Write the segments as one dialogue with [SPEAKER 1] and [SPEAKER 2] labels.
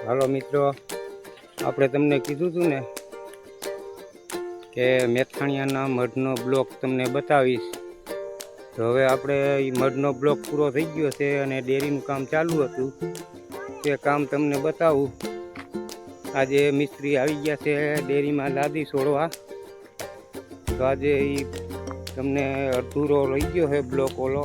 [SPEAKER 1] હાલો મિત્રો, આપણે તમને કીધું હતું ને કે મેથાણીયાના મઢનો બ્લોક તમને બતાવીશ. તો હવે આપણે એ મઢનો બ્લોક પૂરો થઈ ગયો છે અને ડેરીનું કામ ચાલુ હતું. તે કામ તમને બતાવું. આજે મિસ્ત્રી આવી ગયા છે ડેરીમાં લાદી છોડવા. તો આજે એ તમને અધૂરો રહી ગયો છે બ્લોક ઓલો,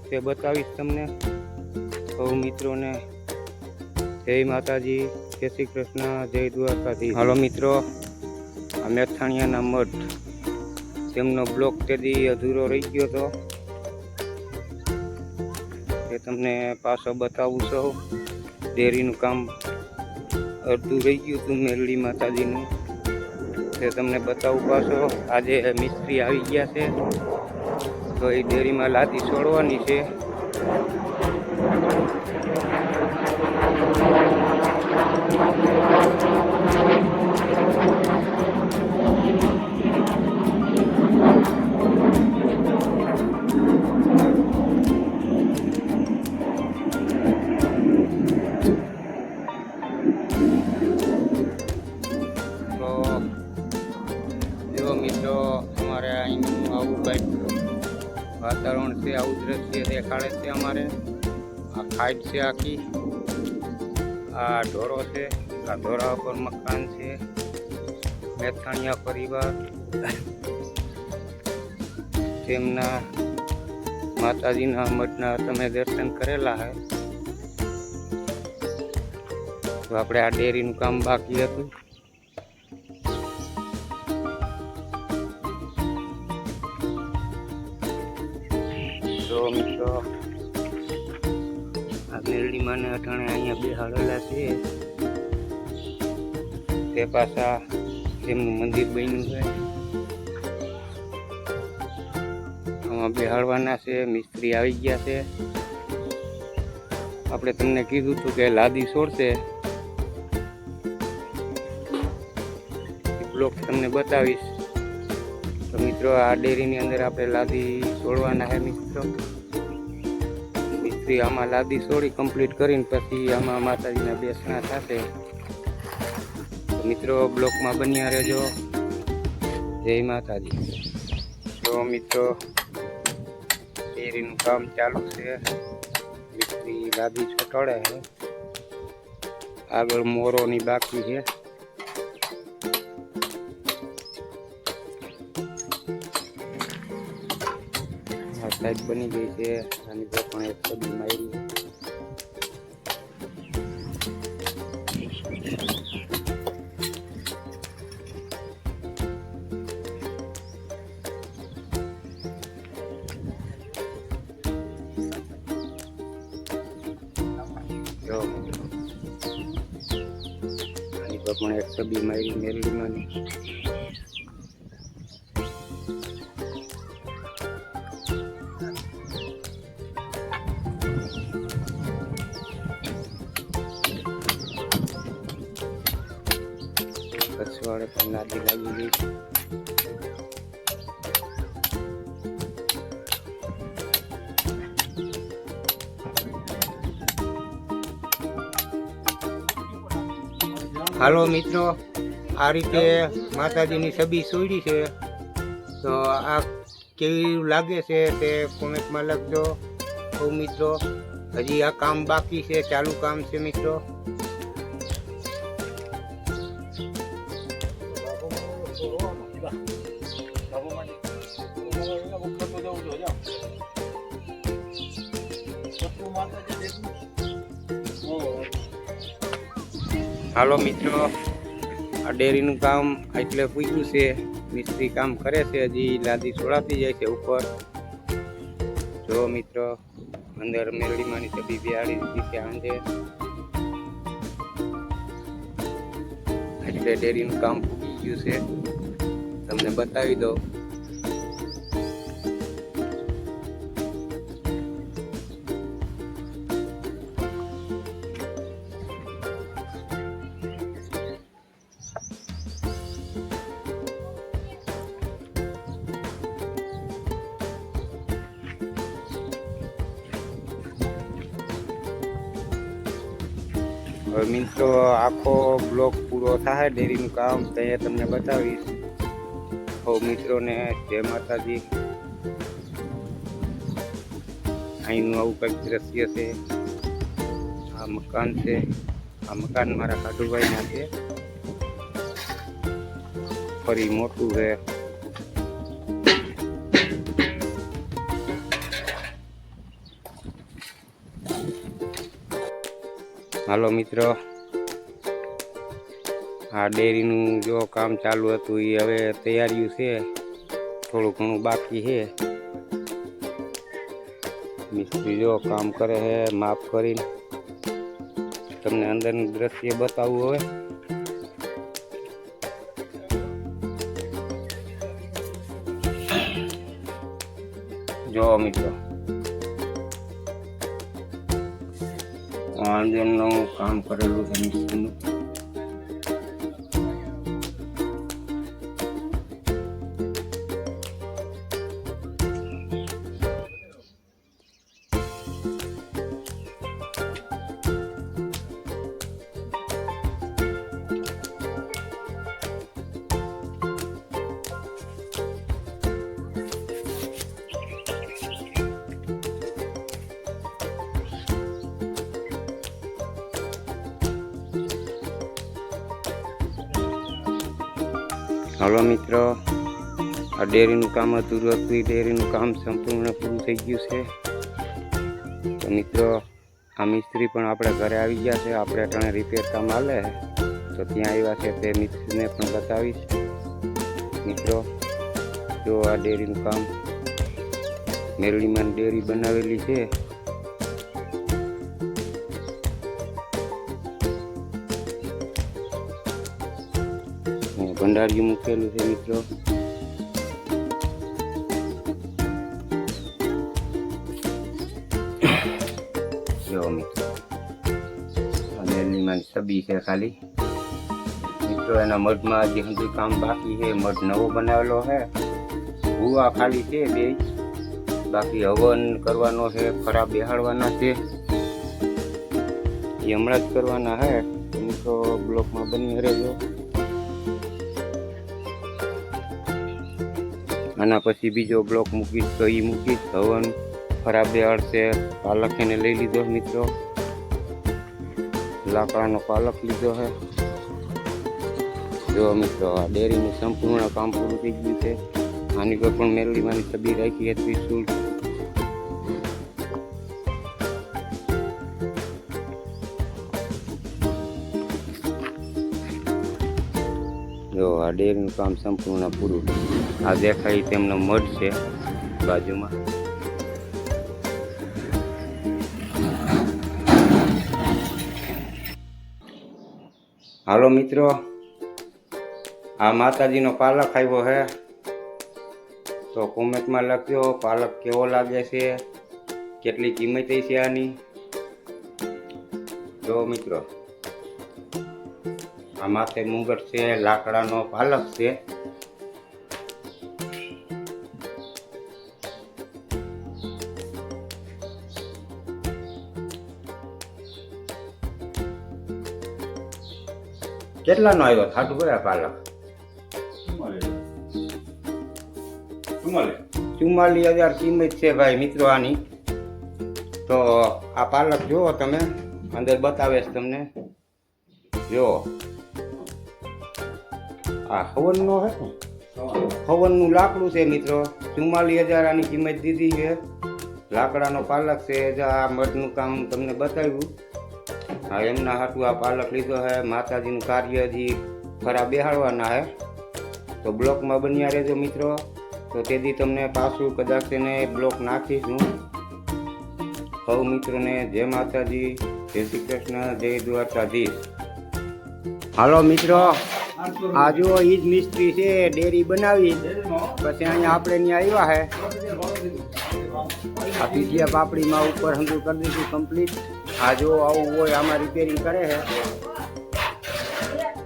[SPEAKER 1] તે બતાવીશ તમને. સૌ મિત્રોને જય માતાજી, જય શ્રી કૃષ્ણ, જય દ્વારકાધીશ. હાલો મિત્રો, આ મેથાણીયાના મઠ તેમનો બ્લોક તેથી અધૂરો રહી ગયો હતો, એ તમને પાછો બતાવું છું. ડેરીનું કામ અડધું રહી ગયું હતું મેરડી માતાજીનું, તે તમને બતાવું પાછો. આજે મિસ્ત્રી આવી ગયા છે, તો એ ડેરીમાં લાદી છોડવાની છે. જો મિત્રો, અમારે અહીંનું આવું કંઈક વાતાવરણ છે, આવું દ્રશ્ય દેખાડે છે. અમારે આ ખાઈટ છે આખી, આ ઢોરો છે, આ ઢોરા ઉપર મકાન છે. મેથાણીયા પરિવાર તેમના માતાજીના મઠના તમે દર્શન કરેલા હે. તો આપણે આ ડેરીનું કામ બાકી હતું. તો મિત્રો, આ મેરડી માને અટાણે અહીંયા બેહાડેલા છે. તે પાછા તેમનું મંદિર બન્યું છે, આમાં બેહાડવાના છે. મિસ્ત્રી આવી ગયા છે. આપણે તમને કીધું હતું કે લાદી છોડશે, બ્લોક તમને બતાવીશ. તો મિત્રો, આ ડેરીની અંદર આપણે લાદી છોડવાના છે મિત્રો. મિસ્ત્રી આમાં લાદી છોડી કમ્પ્લીટ કરીને પછી આમાં માતાજીના બેસણા થશે. તો મિત્રો, બ્લોકમાં બન્યા રહેજો. જય માતાજી. તો મિત્રો, ડેરીનું કામ ચાલુ છે. મિસ્ત્રી લાદી છોટાડે છે. આગળ મોરોની બાકી છે. સાઈડ બની ગઈ છે. આની પર પણ એક સદી મારી. આની પર પણ એક સદી મારી મેરડીમાં. કચવાડે પણ લાદી લાગી ગઈ છે. હાલો મિત્રો, આ રીતે માતાજીની છબી છોડી છે. તો આ કેવી લાગે છે તે કોમેન્ટમાં લખજો. તો મિત્રો, હજી આ કામ બાકી છે, ચાલુ કામ છે મિત્રો. હાલો મિત્રો, આ ડેરીનું કામ એટલે પૂછ્યું છે. મિસ્ત્રી કામ કરે છે, હજી લાદી છોડાતી જાય છે ઉપર. જો મિત્રો, અંદર મેરડીમાંની છબી બેહાડી દીધી છે આંધે. એટલે ડેરીનું કામ પૂરી ગયું છે. તમને બતાવી દો. હવે મિત્રો આખો બ્લોક પૂરો થાય ડેરીનું કામ તો એ તમને બતાવીશ. હો મિત્રોને જય માતાજી. અહીંનું આવું કંઈક દ્રશ્ય છે. આ મકાન છે. આ મકાન મારા કાઢુભાઈના છે. ફરી મોટું છે. હાલો મિત્રો, આ ડેરીનું જો કામ ચાલુ હતું એ હવે તૈયારીઓ છે. થોડું ઘણું બાકી છે. મિસ્ત્રી જો કામ કરે છે માપ કરીને. તમને અંદરનું દ્રશ્ય બતાવવું હવે. જો મિત્રો, અંદરનું કામ કરેલું છે મિસ્ત્રીનું. હાલો મિત્રો, આ ડેરીનું કામ અધૂરું હતું. ડેરીનું કામ સંપૂર્ણ પૂરું થઈ ગયું છે. તો મિત્રો, આ મિસ્ત્રી પણ આપણે ઘરે આવી ગયા છે. આપણે અટાણે રિપેર કામ હાલે તો ત્યાં આવ્યા છે. તે મિસ્ત્રીને પણ બતાવીશ. મિત્રો જો આ ડેરીનું કામ મેરડીમાં ડેરી બનાવેલી છે. ભંડારીયું મૂકેલું છે મિત્રો. જો મિત્રો, મેરડીમાં છબી છે ખાલી. મિત્રો એના મઢમાં હજી હજુ કામ બાકી છે. મઢ નવો બનાવેલો છે. ભૂવા ખાલી છે બે. બાકી હવન કરવાનો છે, ખરા બેહાડવાના છે. એ હમણાં જ કરવાના છે. મિત્રો બ્લોકમાં બની રહેજો. આના પછી બીજો બ્લોક મૂકીશ તો એ મૂકીશ. હવન ખરાબ બેહાડશે. પાલક એને લઈ લીધો મિત્રો. લાકડાનો પાલક લીધો છે. જો મિત્રો, આ ડેરીનું સંપૂર્ણ કામ પૂરું થઈ ગયું છે. આની પર પણ મેરડીમાંની છબી રાખી હતી ત્રિશુલ. જો આ ડેરીનું કામ સંપૂર્ણ પૂરું. આ દેખાય તેમનો મઢ છે બાજુમાં. હાલો મિત્રો, આ માતાજીનો પાલક આવ્યો છે. તો કોમેન્ટમાં લખજો પાલક કેવો લાગે છે, કેટલી કિંમત છે આની. જો મિત્રો, આ માથે મુંગટ છે. લાકડાનો પાલક છે. કેટલાનો આવ્યો થાટું કયા પાલક? 44,000 કિંમત છે ભાઈ મિત્રો આની. તો આ પાલક જુઓ તમે, અંદર બતાવે છે તમને. જો આ હવનનો હે, હવનનું લાકડું છે મિત્રો. 44,000 આની કિંમત દીધી છે. લાકડાનો પાલક છે. આ મઢનું કામ તમને બતાવ્યું. હા, એમના હાટું આ પાલક લીધો છે. માતાજીનું કાર્ય હજી ખરા બેહાડવાના છે. તો બ્લોકમાં બન્યા રહેજો મિત્રો. તો તેથી તમને પાછું કદાચ તેને બ્લોક નાખીશ હું. સૌ મિત્રોને જય માતાજી, જય શ્રી કૃષ્ણ, જય દ્વારકાધીશ. હાલો મિત્રો, આ જો એ જ મિસ્ત્રી છે. ડેરી બનાવી પછી અહીંયા આપણે ત્યાં આવ્યા છે. આ પીજીયા પાપડીમાં ઉપર હંધું કરી દીધું કમ્પ્લીટ. આ જો આવું હોય આમાં રિપેરિંગ કરે છે.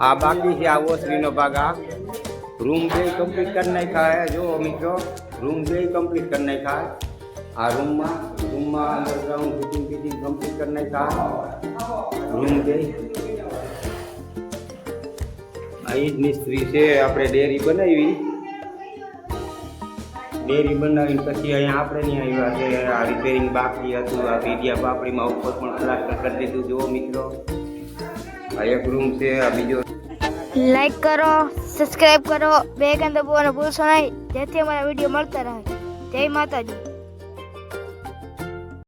[SPEAKER 1] આ બાકી છે. આ ઓસરીનો ભાગ. આ રૂમ બે કમ્પ્લીટ કરી નાખ્યા. જો મિત્રો, રૂમ બે કમ્પ્લીટ કરી નાખ્યા. આ રૂમમાં અંડરગ્રાઉન્ડ ફિટિંગ કમ્પ્લીટ કરી નાખ્યા. રૂમ ગઈ આ ઈ જ મિસ્ત્રી છે. આપણે ડેરી બનાવી, ડેરી બનાવીને પછી અહીંયા આપણે નહીં આવ્યા છે. આ રિપેરિંગ બાકી હતું. આ વીડિયા પાપડીમાં ઉપર પણ પ્લાસ્ટર કરી દીધું. જુઓ મિત્રો, આ એક રૂમ છે. આ બીજો
[SPEAKER 2] લાઈક કરો, સબસ્ક્રાઇબ કરો, બેલ આઇકન દબાવવાનું ભૂલશો નહીં, જેથી અમારા વિડીયો મળતા રહે. જય માતાજી.